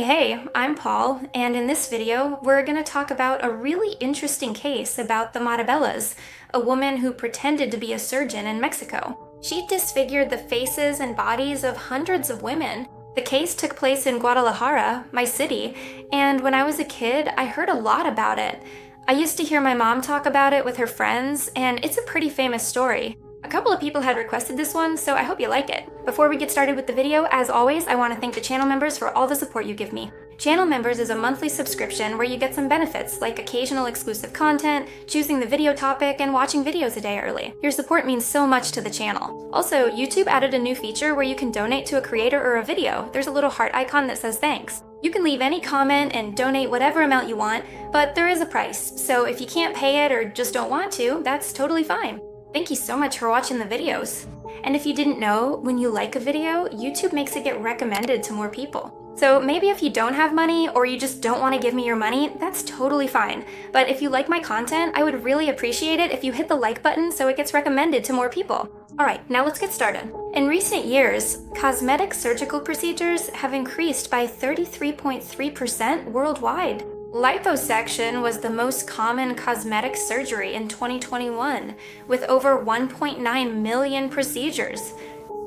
Hey, I'm Paul, and in this video, we're going to talk about a really interesting case about the Matabellas, a woman who pretended to be a surgeon in Mexico. She disfigured the faces and bodies of hundreds of women. The case took place in Guadalajara, my city, and when I was a kid, I heard a lot about it. I used to hear my mom talk about it with her friends, and it's a pretty famous story. A couple of people had requested this one, so I hope you like it. Before we get started with the video, as always, I want to thank the channel members for all the support you give me. Channel members is a monthly subscription where you get some benefits, like occasional exclusive content, choosing the video topic, and watching videos a day early. Your support means so much to the channel. Also, YouTube added a new feature where you can donate to a creator or a video. There's a little heart icon that says thanks. You can leave any comment and donate whatever amount you want, but there is a price, so if you can't pay it or just don't want to, that's totally fine. Thank you so much for watching the videos. And if you didn't know, when you like a video, YouTube makes it get recommended to more people. So maybe if you don't have money or you just don't want to give me your money, that's totally fine. But if you like my content, I would really appreciate it if you hit the like button so it gets recommended to more people. Alright, now let's get started. In recent years, cosmetic surgical procedures have increased by 33.3% worldwide. Liposuction was the most common cosmetic surgery in 2021, with over 1.9 million procedures.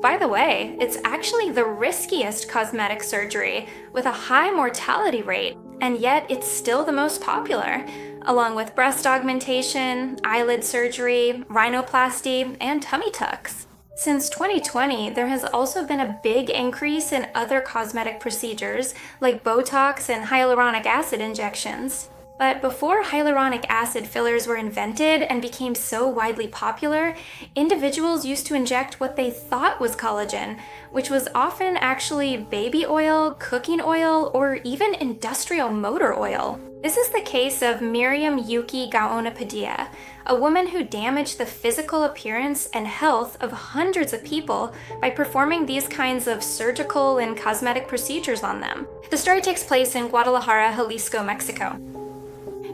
By the way, it's actually the riskiest cosmetic surgery, with a high mortality rate, and yet it's still the most popular, along with breast augmentation, eyelid surgery, rhinoplasty, and tummy tucks. Since 2020, there has also been a big increase in other cosmetic procedures like Botox and hyaluronic acid injections. But before hyaluronic acid fillers were invented and became so widely popular, individuals used to inject what they thought was collagen, which was often actually baby oil, cooking oil, or even industrial motor oil. This is the case of Miriam Yuki Gaona Padilla, a woman who damaged the physical appearance and health of hundreds of people by performing these kinds of surgical and cosmetic procedures on them. The story takes place in Guadalajara, Jalisco, Mexico.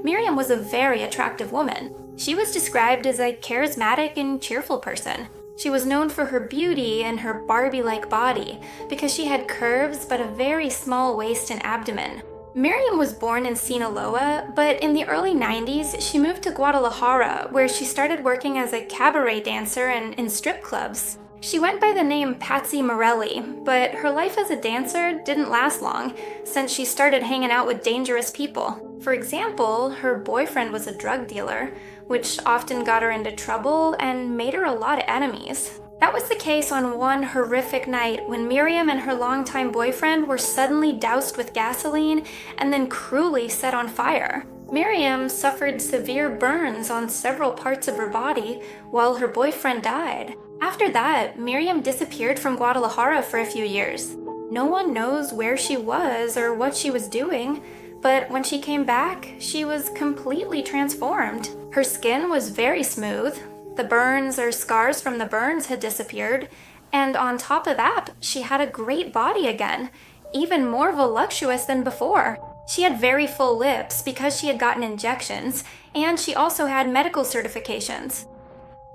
Miriam was a very attractive woman. She was described as a charismatic and cheerful person. She was known for her beauty and her Barbie-like body because she had curves but a very small waist and abdomen. Miriam was born in Sinaloa, but in the early 90s, she moved to Guadalajara, where she started working as a cabaret dancer and in strip clubs. She went by the name Patsy Morelli, but her life as a dancer didn't last long, since she started hanging out with dangerous people. For example, her boyfriend was a drug dealer, which often got her into trouble and made her a lot of enemies. That was the case on one horrific night when Miriam and her longtime boyfriend were suddenly doused with gasoline and then cruelly set on fire. Miriam suffered severe burns on several parts of her body while her boyfriend died. After that, Miriam disappeared from Guadalajara for a few years. No one knows where she was or what she was doing, but when she came back, she was completely transformed. Her skin was very smooth. The burns or scars from the burns had disappeared, and on top of that, she had a great body again, even more voluptuous than before. She had very full lips because she had gotten injections, and she also had medical certifications.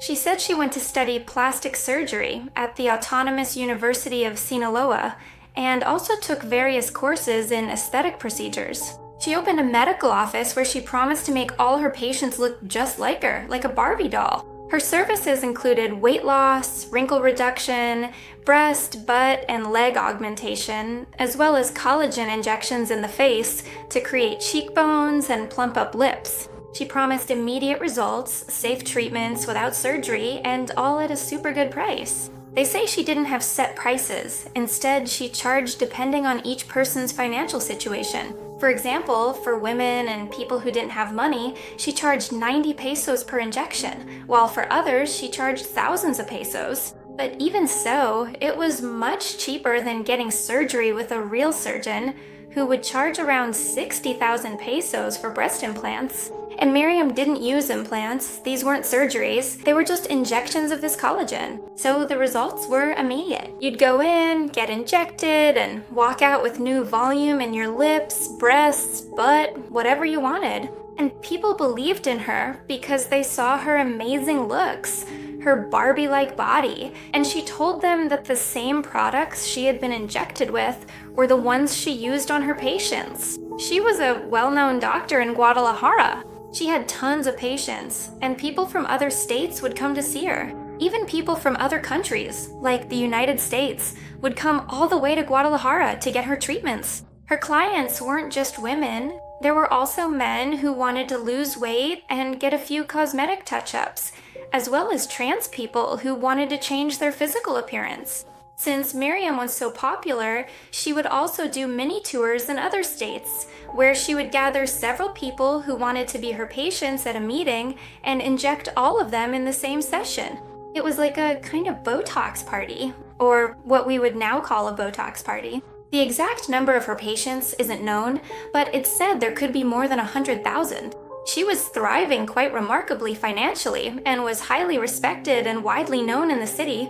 She said she went to study plastic surgery at the Autonomous University of Sinaloa, and also took various courses in aesthetic procedures. She opened a medical office where she promised to make all her patients look just like her, like a Barbie doll. Her services included weight loss, wrinkle reduction, breast, butt, and leg augmentation, as well as collagen injections in the face to create cheekbones and plump up lips. She promised immediate results, safe treatments without surgery, and all at a super good price. They say she didn't have set prices. Instead, she charged depending on each person's financial situation. For example, for women and people who didn't have money, she charged 90 pesos per injection, while for others, she charged thousands of pesos. But even so, it was much cheaper than getting surgery with a real surgeon, who would charge around 60,000 pesos for breast implants. And Miriam didn't use implants. These weren't surgeries. They were just injections of this collagen. So the results were immediate. You'd go in, get injected, and walk out with new volume in your lips, breasts, butt, whatever you wanted. And people believed in her because they saw her amazing looks. her Barbie-like body, and she told them that the same products she had been injected with were the ones she used on her patients. She was a well-known doctor in Guadalajara. She had tons of patients, and people from other states would come to see her. Even people from other countries, like the United States, would come all the way to Guadalajara to get her treatments. Her clients weren't just women. There were also men who wanted to lose weight and get a few cosmetic touch-ups, as well as trans people who wanted to change their physical appearance. Since Miriam was so popular, she would also do mini tours in other states, where she would gather several people who wanted to be her patients at a meeting and inject all of them in the same session. It was like a kind of Botox party, or what we would now call a Botox party. The exact number of her patients isn't known, but it's said there could be more than 100,000. She was thriving quite remarkably financially and was highly respected and widely known in the city.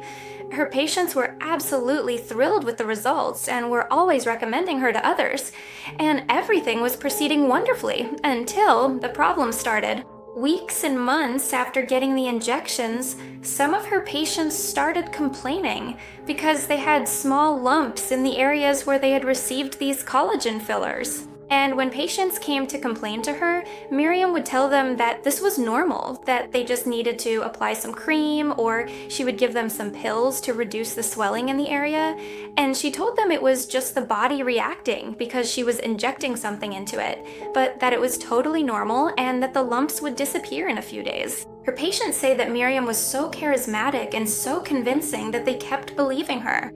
Her patients were absolutely thrilled with the results and were always recommending her to others. And everything was proceeding wonderfully until the problem started. Weeks and months after getting the injections, some of her patients started complaining because they had small lumps in the areas where they had received these collagen fillers. And when patients came to complain to her, Miriam would tell them that this was normal, that they just needed to apply some cream, or she would give them some pills to reduce the swelling in the area. And she told them it was just the body reacting because she was injecting something into it, but that it was totally normal and that the lumps would disappear in a few days. Her patients say that Miriam was so charismatic and so convincing that they kept believing her.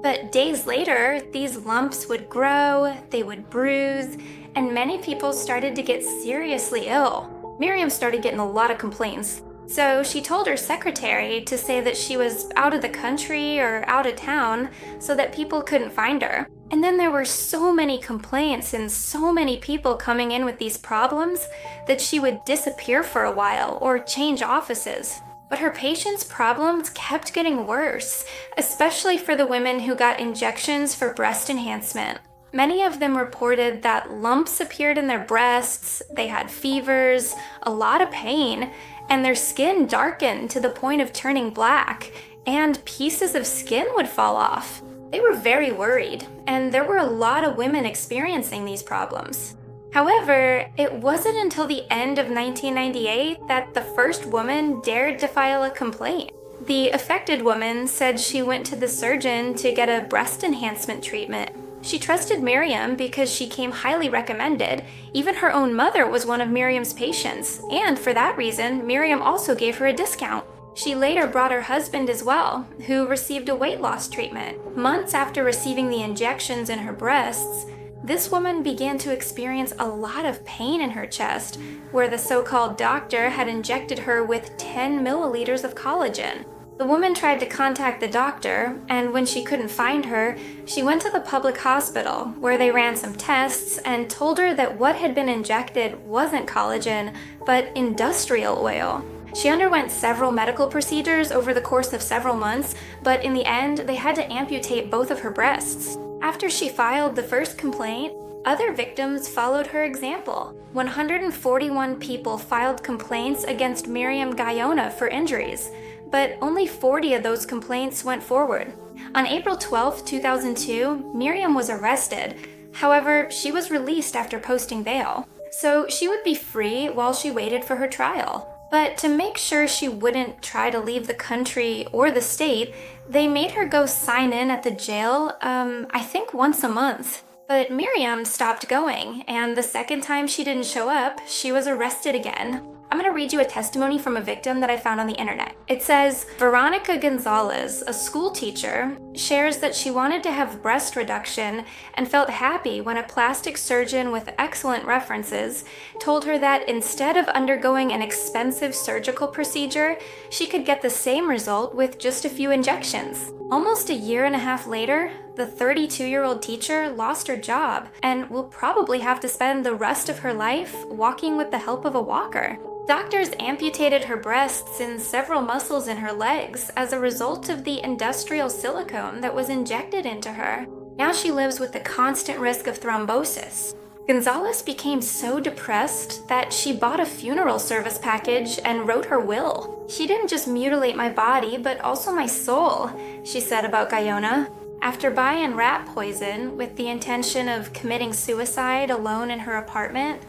But days later, these lumps would grow, they would bruise, and many people started to get seriously ill. Miriam started getting a lot of complaints. So she told her secretary to say that she was out of the country or out of town so that people couldn't find her. And then there were so many complaints and so many people coming in with these problems that she would disappear for a while or change offices. But her patients' problems kept getting worse, especially for the women who got injections for breast enhancement. Many of them reported that lumps appeared in their breasts, they had fevers, a lot of pain, and their skin darkened to the point of turning black, and pieces of skin would fall off. They were very worried, and there were a lot of women experiencing these problems. However, it wasn't until the end of 1998 that the first woman dared to file a complaint. The affected woman said she went to the surgeon to get a breast enhancement treatment. She trusted Miriam because she came highly recommended. Even her own mother was one of Miriam's patients, and for that reason, Miriam also gave her a discount. She later brought her husband as well, who received a weight loss treatment. Months after receiving the injections in her breasts, this woman began to experience a lot of pain in her chest, where the so-called doctor had injected her with 10 milliliters of collagen. The woman tried to contact the doctor, and when she couldn't find her, she went to the public hospital, where they ran some tests and told her that what had been injected wasn't collagen, but industrial oil. She underwent several medical procedures over the course of several months, but in the end, they had to amputate both of her breasts. After she filed the first complaint, other victims followed her example. 141 people filed complaints against Miriam Guyona for injuries, but only 40 of those complaints went forward. On April 12, 2002, Miriam was arrested. However, she was released after posting bail, so she would be free while she waited for her trial. But to make sure she wouldn't try to leave the country or the state, they made her go sign in at the jail, I think once a month. But Miriam stopped going, and the second time she didn't show up, she was arrested again. I'm going to read you a testimony from a victim that I found on the internet. It says, Veronica Gonzalez, a school teacher, shares that she wanted to have breast reduction and felt happy when a plastic surgeon with excellent references told her that instead of undergoing an expensive surgical procedure, she could get the same result with just a few injections. Almost a year and a half later, the 32-year-old teacher lost her job and will probably have to spend the rest of her life walking with the help of a walker. Doctors amputated her breasts and several muscles in her legs as a result of the industrial silicone that was injected into her. Now she lives with the constant risk of thrombosis. Gonzalez became so depressed that she bought a funeral service package and wrote her will. "She didn't just mutilate my body, but also my soul," she said about Guyona. After buying rat poison with the intention of committing suicide alone in her apartment,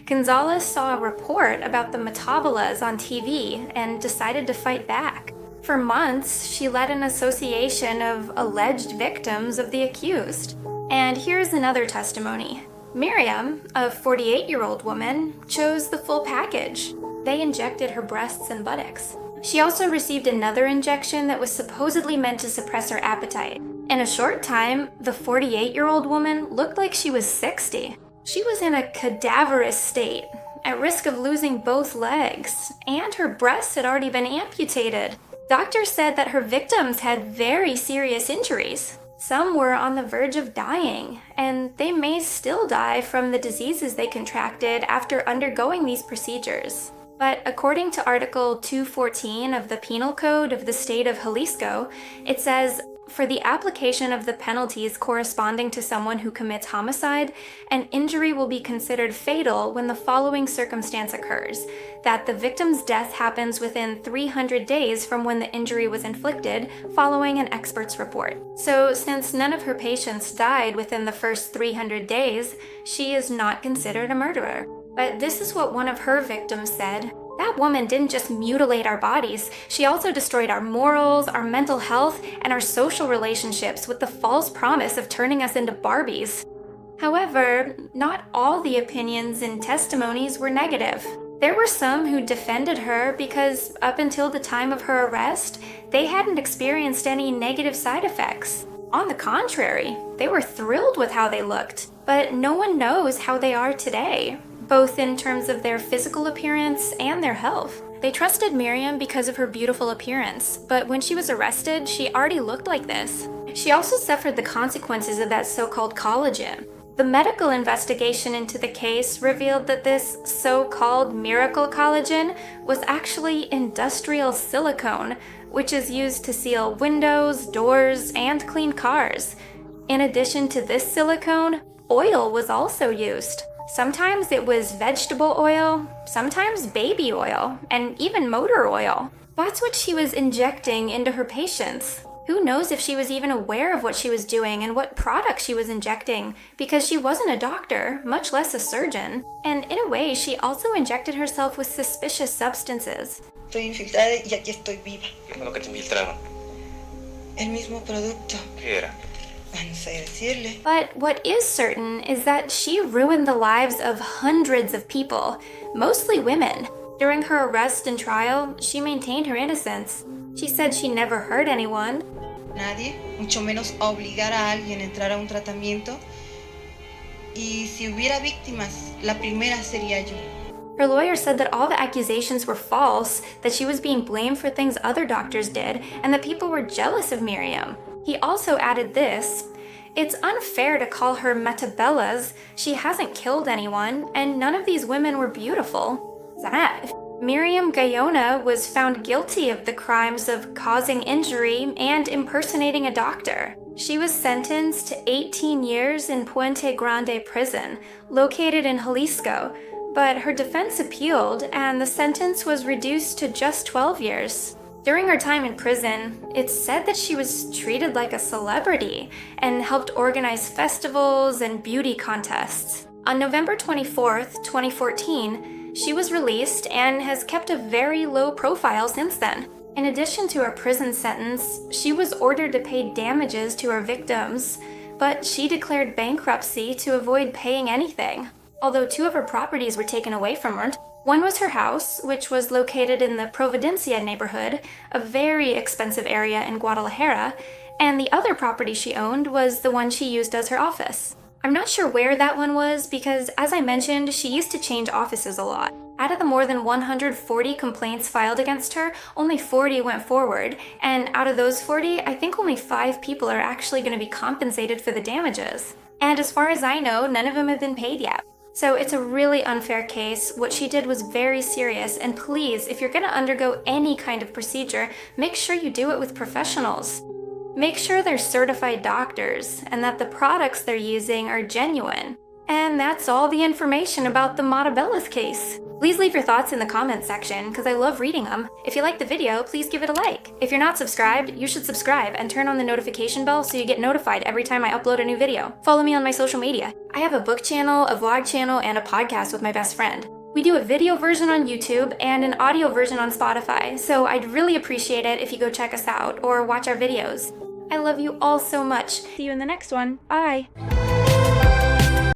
Gonzalez saw a report about the Matabellas on TV and decided to fight back. For months, she led an association of alleged victims of the accused. And here's another testimony. Miriam, a 48-year-old woman, chose the full package. They injected her breasts and buttocks. She also received another injection that was supposedly meant to suppress her appetite. In a short time, the 48-year-old woman looked like she was 60. She was in a cadaverous state, at risk of losing both legs, and her breasts had already been amputated. Doctors said that her victims had very serious injuries. Some were on the verge of dying, and they may still die from the diseases they contracted after undergoing these procedures. But according to Article 214 of the Penal Code of the state of Jalisco, it says, "For the application of the penalties corresponding to someone who commits homicide, an injury will be considered fatal when the following circumstance occurs: that the victim's death happens within 300 days from when the injury was inflicted, following an expert's report." So, since none of her patients died within the first 300 days, she is not considered a murderer. But this is what one of her victims said: "That woman didn't just mutilate our bodies, she also destroyed our morals, our mental health, and our social relationships with the false promise of turning us into Barbies." However, not all the opinions and testimonies were negative. There were some who defended her because up until the time of her arrest, they hadn't experienced any negative side effects. On the contrary, they were thrilled with how they looked. But no one knows how they are today, both in terms of their physical appearance and their health. They trusted Miriam because of her beautiful appearance, but when she was arrested, she already looked like this. She also suffered the consequences of that so-called collagen. The medical investigation into the case revealed that this so-called miracle collagen was actually industrial silicone, which is used to seal windows, doors, and clean cars. In addition to this silicone, oil was also used. Sometimes it was vegetable oil, sometimes baby oil, and even motor oil. That's what she was injecting into her patients. Who knows if she was even aware of what she was doing and what product she was injecting, because she wasn't a doctor, much less a surgeon. And in a way, she also injected herself with suspicious substances. Estoy infiltrada y aquí estoy viva. ¿Qué fue lo que te infiltraron? El mismo producto. ¿Qué era? No sé decirle. But what is certain is that she ruined the lives of hundreds of people, mostly women. During her arrest and trial, she maintained her innocence. She said she never hurt anyone. Nadie, mucho menos obligar a alguien a entrar a un tratamiento. Y si hubiera víctimas, la primera sería yo. Her lawyer said that all the accusations were false, that she was being blamed for things other doctors did, and that people were jealous of Miriam. He also added this: "It's unfair to call her Matabellas. She hasn't killed anyone, and none of these women were beautiful." That. Miriam Guyona was found guilty of the crimes of causing injury and impersonating a doctor. She was sentenced to 18 years in Puente Grande prison, located in Jalisco, but her defense appealed and the sentence was reduced to just 12 years. During her time in prison, it's said that she was treated like a celebrity and helped organize festivals and beauty contests. On November 24th, 2014, she was released and has kept a very low profile since then. In addition to her prison sentence, she was ordered to pay damages to her victims, but she declared bankruptcy to avoid paying anything. Although 2 of her properties were taken away from her. One was her house, which was located in the Providencia neighborhood, a very expensive area in Guadalajara, and the other property she owned was the one she used as her office. I'm not sure where that one was because, as I mentioned, she used to change offices a lot. Out of the more than 140 complaints filed against her, only 40 went forward, and out of those 40, I think only 5 people are actually going to be compensated for the damages. And as far as I know, none of them have been paid yet. So it's a really unfair case. What she did was very serious, and please, if you're going to undergo any kind of procedure, make sure you do it with professionals. Make sure they're certified doctors and that the products they're using are genuine. And that's all the information about the Matabellas case. Please leave your thoughts in the comments section, because I love reading them. If you like the video, please give it a like. If you're not subscribed, you should subscribe and turn on the notification bell so you get notified every time I upload a new video. Follow me on my social media. I have a book channel, a vlog channel, and a podcast with my best friend. We do a video version on YouTube and an audio version on Spotify, so I'd really appreciate it if you go check us out or watch our videos. I love you all so much. See you in the next one. Bye!